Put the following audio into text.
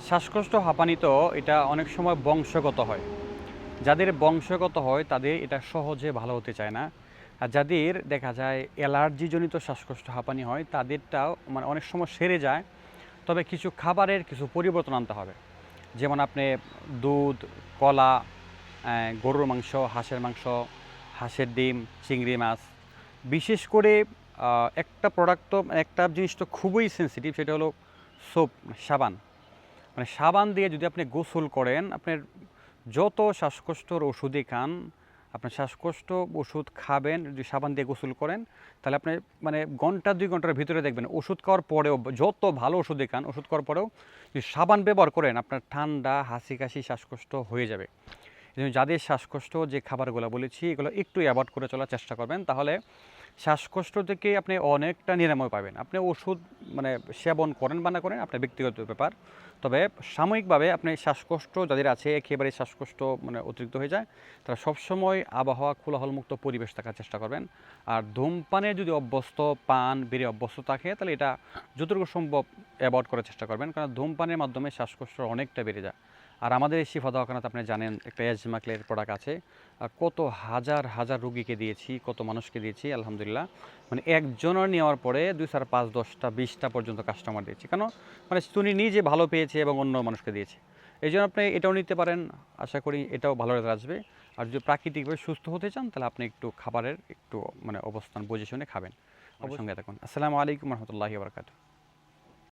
শ্বাসকষ্ট হাঁপানি তো এটা অনেক সময় বংশগত হয়। যাদের বংশগত হয় তাদের এটা সহজে ভালো হতে চায় না। আর যাদের দেখা যায় অ্যালার্জিজনিত শ্বাসকষ্ট হাঁপানি হয় তাদেরটাও মানে অনেক সময় সেরে যায়। তবে কিছু খাবারের কিছু পরিবর্তন আনতে হবে। যেমন আপনি দুধ, কলা, গরুর মাংস, হাঁসের মাংস, হাঁসের ডিম, চিংড়ি মাছ। বিশেষ করে একটা প্রোডাক্ট তো একটা জিনিস তো খুবই সেনসিটিভ, সেটা হলো সোপ, সাবান। মানে সাবান দিয়ে যদি আপনি গোসল করেন, আপনার যত শ্বাসকষ্টর ওষুধই খান, আপনার শ্বাসকষ্ট ওষুধ খাবেন, যদি সাবান দিয়ে গোসল করেন তাহলে আপনি মানে ঘন্টা 2 ঘন্টার ভিতরে দেখবেন ওষুধ খাওয়ার পরেও, যত ভালো ওষুধই খান, ওষুধ খাওয়ার পরেও যদি সাবান ব্যবহার করেন আপনার ঠান্ডা, হাঁচি কাশি, শ্বাসকষ্ট হয়ে যাবে। এই জন্য যাদের শ্বাসকষ্ট, যে খাবারগুলো বলেছি এগুলো একটু অ্যাভয়েড করে চলার চেষ্টা করবেন, তাহলে শ্বাসকষ্ট থেকে আপনি অনেকটা নিরাময় পাবেন। আপনি ওষুধ মানে সেবন করেন বা না করেন আপনার ব্যক্তিগত ব্যাপার। তবে সাময়িকভাবে আপনি শ্বাসকষ্ট যাদের আছে, একেবারে শ্বাসকষ্ট মানে অতিরিক্ত হয়ে যায়, তারা সবসময় আবহাওয়া কোলাহলমুক্ত পরিবেশ থাকার চেষ্টা করবেন। আর ধূমপানে যদি অভ্যস্ত, পান বিড়ি অভ্যস্ত থাকে, তাহলে এটা যতটুকু সম্ভব অ্যাভয়েড করার চেষ্টা করবেন, কারণ ধূমপানের মাধ্যমে শ্বাসকষ্ট অনেকটা বেড়ে যায়। আর আমাদের এই শিফা দওয়াখানাতে আপনি জানেন একটা এজমাক্লের প্রোডাক্ট আছে। কত হাজার হাজার রুগীকে দিয়েছি, কত মানুষকে দিয়েছি, আলহামদুলিল্লাহ। মানে একজনের নেওয়ার পরে 2, 4, 5, 10টা 20টা পর্যন্ত কাস্টমার দিয়েছি, কেন মানে উনি নিজে ভালো পেয়েছে এবং অন্য মানুষকে দিয়েছে। এই জন্য আপনি এটাও নিতে পারেন, আশা করি এটাও ভালো রেজাল্ট আসবে। আর যদি প্রাকৃতিকভাবে সুস্থ হতে চান তাহলে আপনি একটু খাবারের একটু মানে অবস্থান বুঝে শুনে খাবেন। আমার সঙ্গে থাকুন। আসসালামু আলাইকুম রহমতুল্লাহি ওয়া বারাকাতুহু।